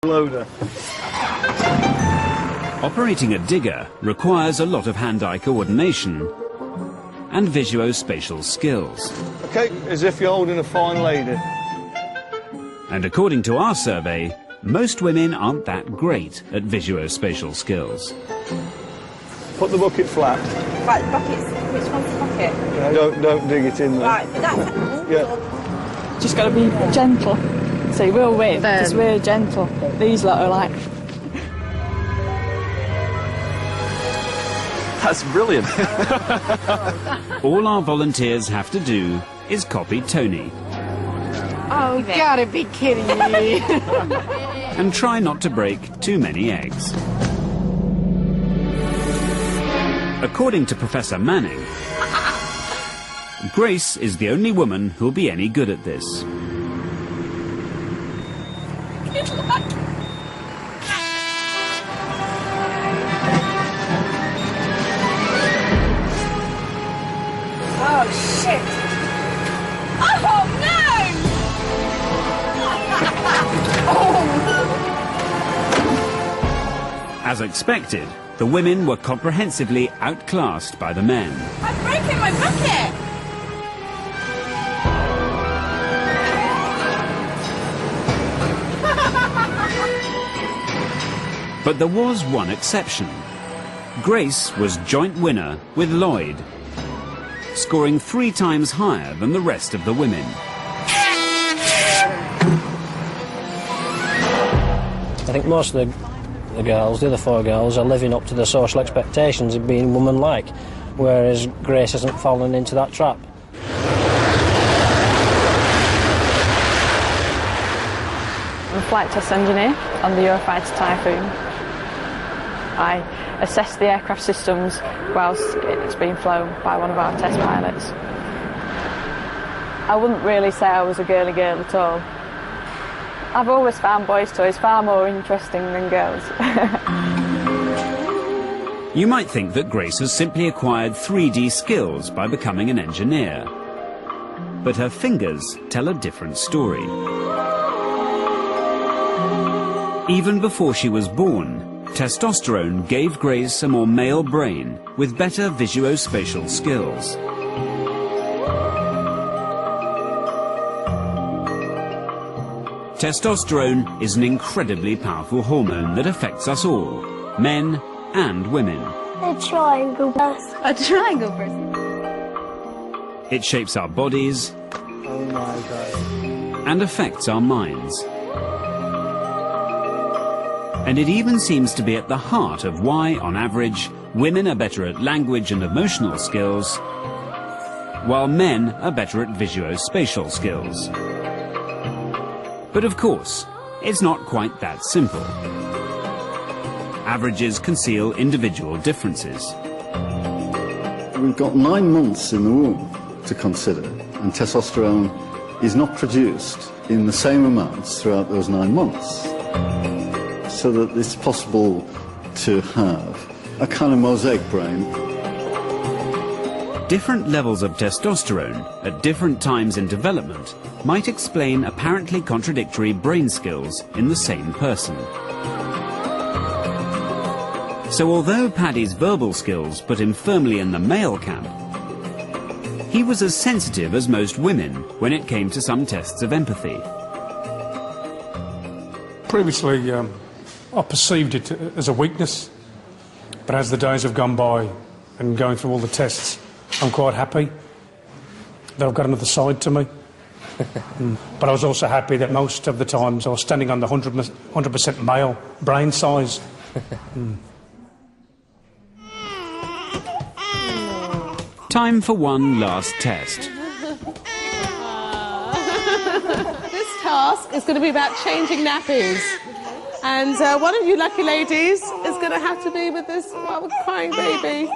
loader. Operating a digger requires a lot of hand-eye coordination and visuospatial skills. Okay, as if you're holding a fine lady. And according to our survey, most women aren't that great at visuospatial skills. Put the bucket flat. Right, buckets. Which one's the bucket? Yeah, don't dig it in there. Right, but that's... Yeah. Just got to be gentle. So we'll win, because we're gentle. These lot are like... That's brilliant. All our volunteers have to do is copy Tony. Oh, you gotta be kidding me. And try not to break too many eggs. According to Professor Manning, Grace is the only woman who'll be any good at this. Oh, shit! Oh, no! As expected, the women were comprehensively outclassed by the men. I've broken my bucket! But there was one exception. Grace was joint winner with Lloyd, scoring 3 times higher than the rest of the women. I think most of the girls, the other 4 girls, are living up to the social expectations of being woman-like, whereas Grace hasn't fallen into that trap. I'm a flight test engineer on the Eurofighter Typhoon. I assess the aircraft systems whilst it's being flown by one of our test pilots. I wouldn't really say I was a girly girl at all. I've always found boys' toys far more interesting than girls. You might think that Grace has simply acquired 3D skills by becoming an engineer. But her fingers tell a different story. Even before she was born, testosterone gave Grace a more male brain with better visuospatial skills. Testosterone is an incredibly powerful hormone that affects us all, men and women. A triangle person. A triangle person. It shapes our bodies Oh my God. and affects our minds. And it even seems to be at the heart of why, on average, women are better at language and emotional skills, while men are better at visuospatial skills. But of course, it's not quite that simple. Averages conceal individual differences. We've got 9 months in the womb to consider, and testosterone is not produced in the same amounts throughout those 9 months. So that it's possible to have a kind of mosaic brain. Different levels of testosterone at different times in development might explain apparently contradictory brain skills in the same person. So although Paddy's verbal skills put him firmly in the male camp, he was as sensitive as most women when it came to some tests of empathy. Previously, I perceived it as a weakness, but as the days have gone by and going through all the tests, I'm quite happy that I've got another side to me. But I was also happy that most of the times I was standing on the 100% male brain size. Time for one last test. This task is going to be about changing nappies. And one of you lucky ladies is going to have to be with this crying baby.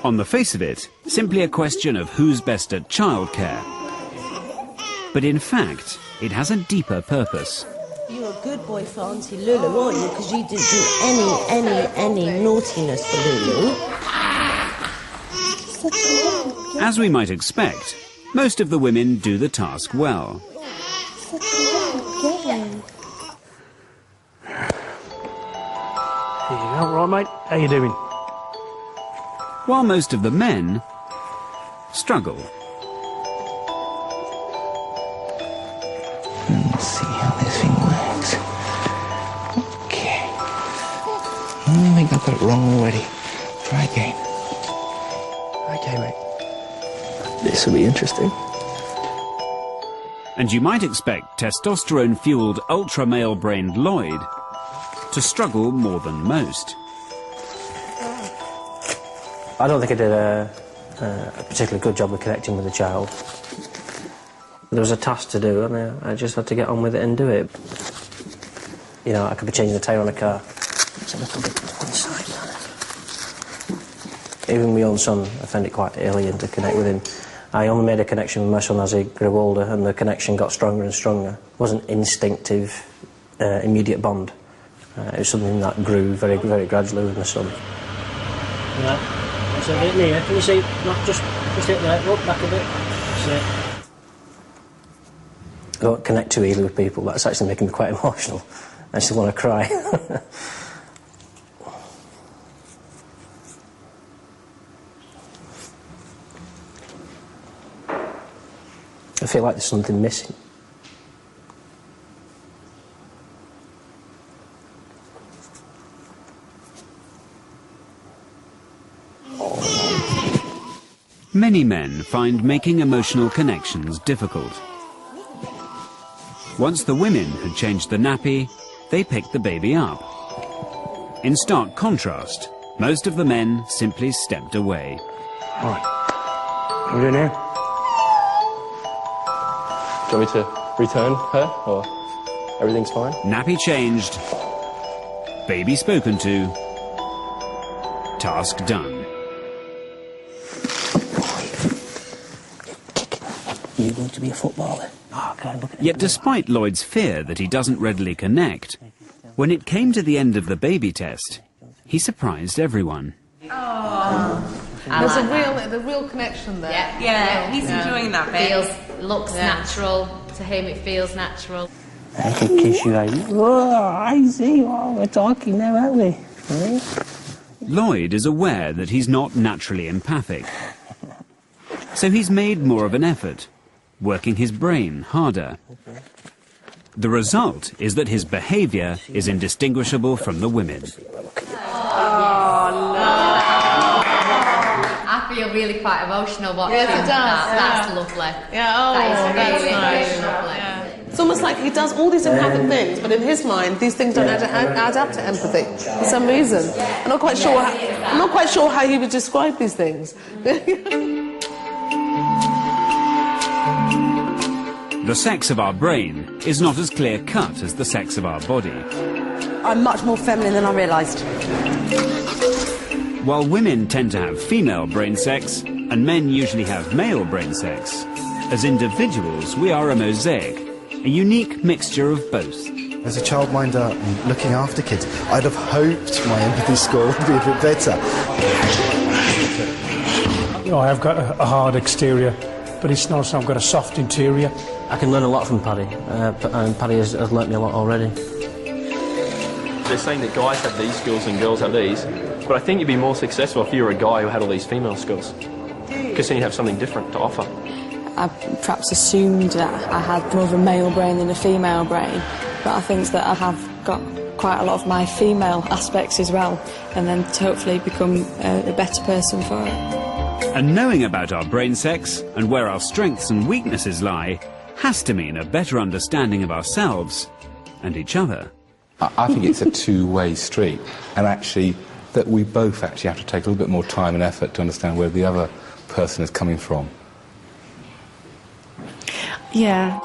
On the face of it, simply a question of who's best at childcare. But in fact, it has a deeper purpose. You're a good boy for Auntie Lulu, aren't you? Because you didn't do any naughtiness for Lulu. As we might expect, most of the women do the task well. Such a little girl. All right, mate? How you doing? While most of the men struggle. Let's see how this thing works. Okay. I think I've got it wrong already. Try again. Okay, mate. This will be interesting. And you might expect testosterone-fueled ultra-male-brained Lloyd to struggle more than most. I don't think I did a particularly good job of connecting with the child. There was a task to do, and I just had to get on with it and do it. You know, I could be changing the tyre on a car. It's a little bit to one side. Even my own son, I found it quite alien to connect with him. I only made a connection with my son as he grew older, and the connection got stronger and stronger. It wasn't instinctive, immediate bond. It was something that grew very, very gradually with my son. Right, that's a bit near. Can you see? Not just hit there, look back a bit. That's it. I don't connect too easily with people. That's actually making me quite emotional. I just want to cry. I feel like there's something missing. Many men find making emotional connections difficult. Once the women had changed the nappy, they picked the baby up. In stark contrast, most of the men simply stepped away. Right. What are we doing here? Do you want me to return her, or everything's fine? Nappy changed, baby spoken to, task done. You're going to be a footballer. Oh, God, look at Yet despite Lloyd's fear that he doesn't readily connect, when it came to the end of the baby test, he surprised everyone. There's a real connection there. Yeah, he's enjoying that bit. Looks natural. To him, it feels natural. I can kiss you. Oh, I see. Oh, we're talking now, aren't we? Lloyd is aware that he's not naturally empathic. So he's made more of an effort, working his brain harder. The result is that his behaviour is indistinguishable from the women. I feel really quite emotional watching Yes, it does. that. That's lovely. Yeah, oh, that is that's really, nice. really lovely. Yeah. It's almost like he does all these empathic things, but in his mind, these things don't add up to empathy for some reason. I'm not quite sure how he would describe these things. The sex of our brain is not as clear-cut as the sex of our body. I'm much more feminine than I realised. While women tend to have female brain sex, and men usually have male brain sex, as individuals we are a mosaic, a unique mixture of both. As a childminder and looking after kids, I'd have hoped my empathy score would be a bit better. I have got a hard exterior, but it's not, so I've got a soft interior. I can learn a lot from Paddy, and Paddy has learnt me a lot already. They're saying that guys have these skills and girls have these, but I think you'd be more successful if you were a guy who had all these female skills, because then you have something different to offer. I perhaps assumed that I had more of a male brain than a female brain, but I think that I have got quite a lot of my female aspects as well, and then to hopefully become a better person for it. And knowing about our brain sex and where our strengths and weaknesses lie has to mean a better understanding of ourselves and each other. I think it's a two-way street, and actually that we both actually have to take a little bit more time and effort to understand where the other person is coming from. Yeah.